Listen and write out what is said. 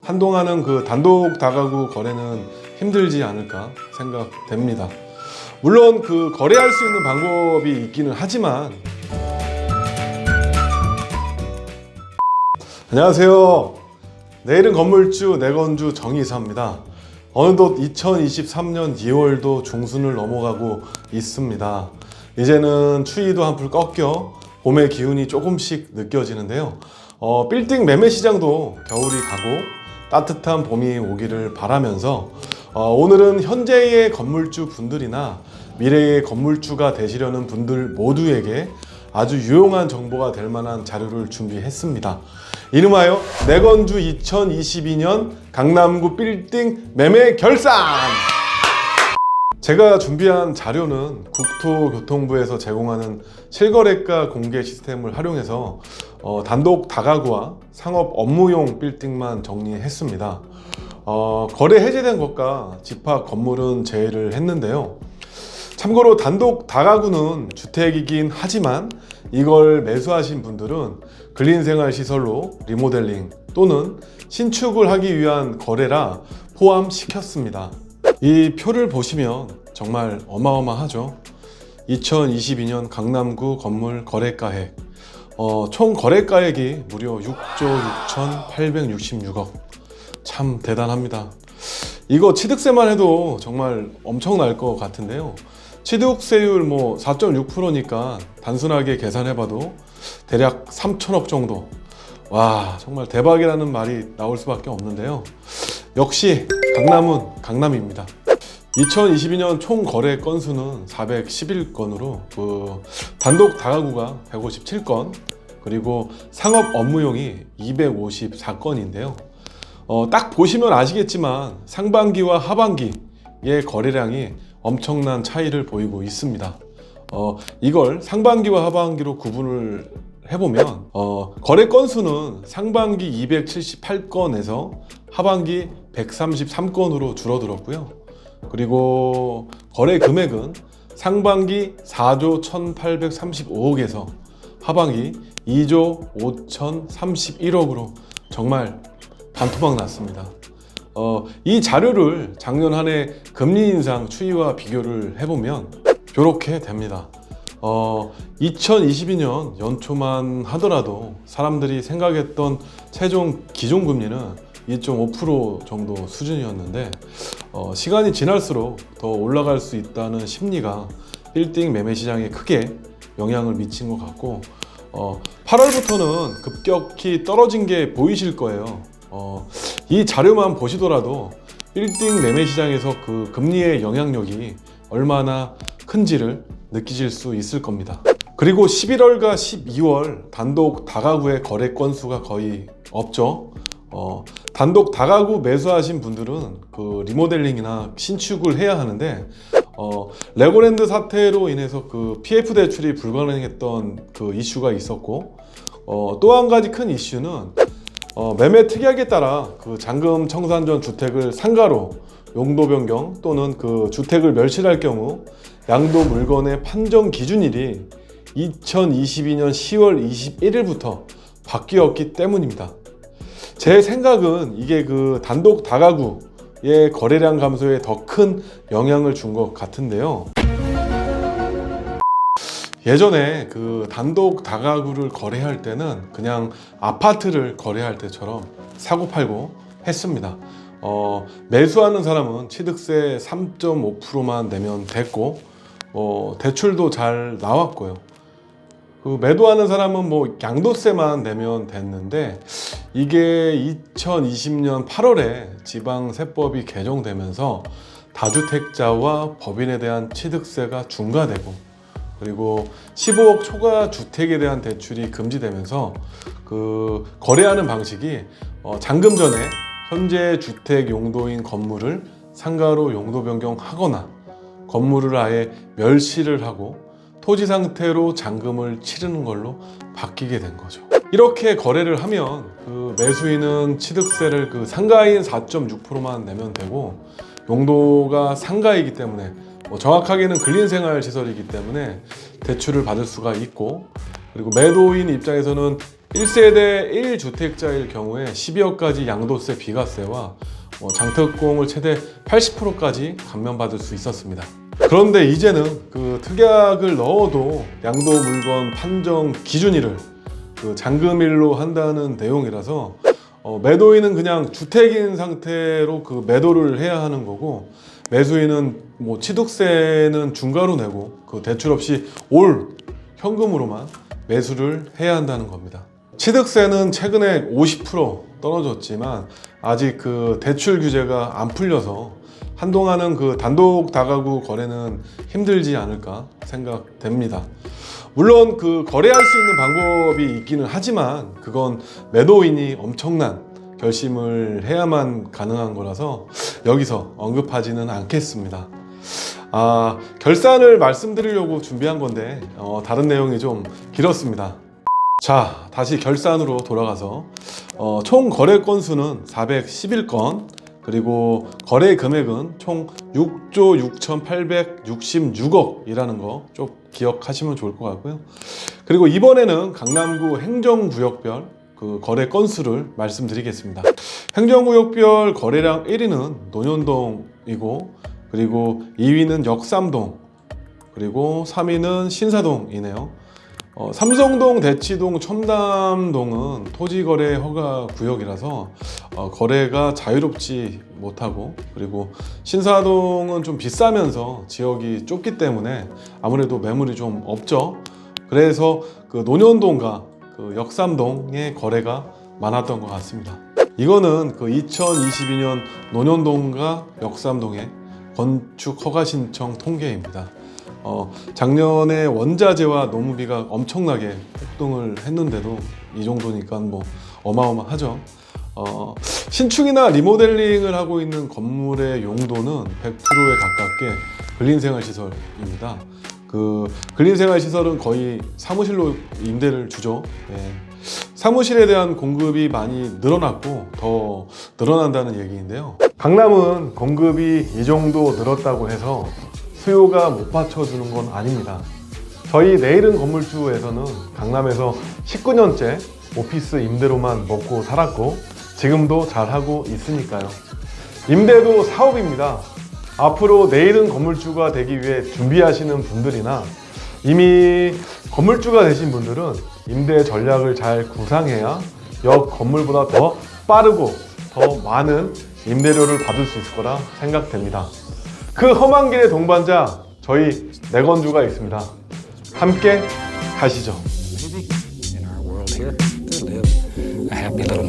한동안은 그 단독 다가구 거래는 힘들지 않을까 생각됩니다. 물론 그 거래할 수 있는 방법이 있기는 하지만. 안녕하세요. 내일은 건물주 내건주 정이사입니다. 어느덧 2023년 2월도 중순을 넘어가고 있습니다. 이제는 추위도 한풀 꺾여 봄의 기운이 조금씩 느껴지는데요. 빌딩 매매 시장도 겨울이 가고 따뜻한 봄이 오기를 바라면서 오늘은 현재의 건물주 분들이나 미래의 건물주가 되시려는 분들 모두에게 아주 유용한 정보가 될 만한 자료를 준비했습니다. 이름하여 내건주 2022년 강남구 빌딩 매매 결산! 제가 준비한 자료는 국토교통부에서 제공하는 실거래가 공개 시스템을 활용해서 단독 다가구와 상업 업무용 빌딩만 정리했습니다. 거래 해제된 것과 집합 건물은 제외를 했는데요. 참고로 단독 다가구는 주택이긴 하지만 이걸 매수하신 분들은 근린생활시설로 리모델링 또는 신축을 하기 위한 거래라 포함시켰습니다. 이 표를 보시면 정말 어마어마하죠. 2022년 강남구 건물 거래가액, 총 거래가액이 무려 6조 6,866억. 참 대단합니다. 이거 취득세만 해도 정말 엄청날 것 같은데요. 취득세율 4.6%니까 단순하게 계산해봐도 대략 3천억 정도. 와, 정말 대박이라는 말이 나올 수밖에 없는데요. 역시 강남은 강남입니다. 2022년 총 거래 건수는 411건으로 단독 다가구가 157건, 그리고 상업 업무용이 254건인데요. 딱 보시면 아시겠지만 상반기와 하반기의 거래량이 엄청난 차이를 보이고 있습니다. 이걸 상반기와 하반기로 구분을 해보면 거래 건수는 상반기 278건에서 하반기 133건으로 줄어들었고요. 그리고 거래 금액은 상반기 4조 1835억에서 하반기 2조 5031억으로 정말 반토막 났습니다. 이 자료를 작년 한 해 금리 인상 추이와 비교를 해보면 이렇게 됩니다. 2022년 연초만 하더라도 사람들이 생각했던 최종 기준금리는 2.5% 정도 수준이었는데 시간이 지날수록 더 올라갈 수 있다는 심리가 빌딩 매매 시장에 크게 영향을 미친 것 같고 8월부터는 급격히 떨어진 게 보이실 거예요. 이 자료만 보시더라도 빌딩 매매 시장에서 그 금리의 영향력이 얼마나 큰지를 느끼실 수 있을 겁니다. 그리고 11월과 12월 단독 다가구의 거래 건수가 거의 없죠. 단독 다가구 매수하신 분들은 그 리모델링이나 신축을 해야 하는데 레고랜드 사태로 인해서 그 PF 대출이 불가능했던 그 이슈가 있었고, 또 한 가지 큰 이슈는 매매 특약에 따라 그 잔금 청산 전 주택을 상가로 용도 변경 또는 그 주택을 멸실할 경우 양도 물건의 판정 기준일이 2022년 10월 21일부터 바뀌었기 때문입니다. 제 생각은 이게 그 단독 다가구의 거래량 감소에 더 큰 영향을 준 것 같은데요. 예전에 그 단독 다가구를 거래할 때는 그냥 아파트를 거래할 때처럼 사고팔고 했습니다. 매수하는 사람은 취득세 3.5%만 내면 됐고, 대출도 잘 나왔고요. 그 매도하는 사람은 양도세만 내면 됐는데, 이게 2020년 8월에 지방세법이 개정되면서 다주택자와 법인에 대한 취득세가 중과되고, 그리고 15억 초과 주택에 대한 대출이 금지되면서 그 거래하는 방식이 잔금 전에 현재 주택 용도인 건물을 상가로 용도 변경하거나 건물을 아예 멸실을 하고 토지 상태로 잔금을 치르는 걸로 바뀌게 된 거죠. 이렇게 거래를 하면 그 매수인은 취득세를 그 상가인 4.6%만 내면 되고, 용도가 상가이기 때문에 정확하게는 근린생활시설이기 때문에 대출을 받을 수가 있고, 그리고 매도인 입장에서는 1세대 1주택자일 경우에 12억까지 양도세 비과세와 장특공을 최대 80%까지 감면받을 수 있었습니다. 그런데 이제는 그 특약을 넣어도 양도 물건 판정 기준일을 그 잔금일로 한다는 내용이라서 매도인은 그냥 주택인 상태로 그 매도를 해야 하는 거고, 매수인은 취득세는 중과로 내고 그 대출 없이 올 현금으로만 매수를 해야 한다는 겁니다. 취득세는 최근에 50% 떨어졌지만 아직 그 대출 규제가 안 풀려서 한동안은 그 단독 다가구 거래는 힘들지 않을까 생각됩니다. 물론 그 거래할 수 있는 방법이 있기는 하지만 그건 매도인이 엄청난 결심을 해야만 가능한 거라서 여기서 언급하지는 않겠습니다. 결산을 말씀드리려고 준비한 건데 다른 내용이 좀 길었습니다. 자, 다시 결산으로 돌아가서 총 거래 건수는 411건, 그리고 거래 금액은 총 6조 6,866억이라는 거 좀 기억하시면 좋을 것 같고요. 그리고 이번에는 강남구 행정구역별 그 거래 건수를 말씀드리겠습니다. 행정구역별 거래량 1위는 논현동이고, 그리고 2위는 역삼동, 그리고 3위는 신사동이네요. 삼성동, 대치동, 첨담동은 토지거래 허가 구역이라서 거래가 자유롭지 못하고, 그리고 신사동은 좀 비싸면서 지역이 좁기 때문에 아무래도 매물이 좀 없죠. 그래서 그 논현동과 그 역삼동의 거래가 많았던 것 같습니다. 이거는 그 2022년 논현동과 역삼동의 건축 허가 신청 통계입니다. 작년에 원자재와 노무비가 엄청나게 폭등을 했는데도 이 정도니까 어마어마하죠. 신축이나 리모델링을 하고 있는 건물의 용도는 100%에 가깝게 근린생활시설입니다. 그 근린생활시설은 거의 사무실로 임대를 주죠. 사무실에 대한 공급이 많이 늘어났고 더 늘어난다는 얘기인데요. 강남은 공급이 이 정도 늘었다고 해서 수요가 못 받쳐주는 건 아닙니다. 저희 내일은 건물주에서는 강남에서 19년째 오피스 임대로만 먹고 살았고 지금도 잘하고 있으니까요. 임대도 사업입니다. 앞으로 내일은 건물주가 되기 위해 준비하시는 분들이나 이미 건물주가 되신 분들은 임대 전략을 잘 구상해야 옆 건물보다 더 빠르고 더 많은 임대료를 받을 수 있을 거라 생각됩니다. 그 험한 길의 동반자, 저희 내건주가 있습니다. 함께 가시죠.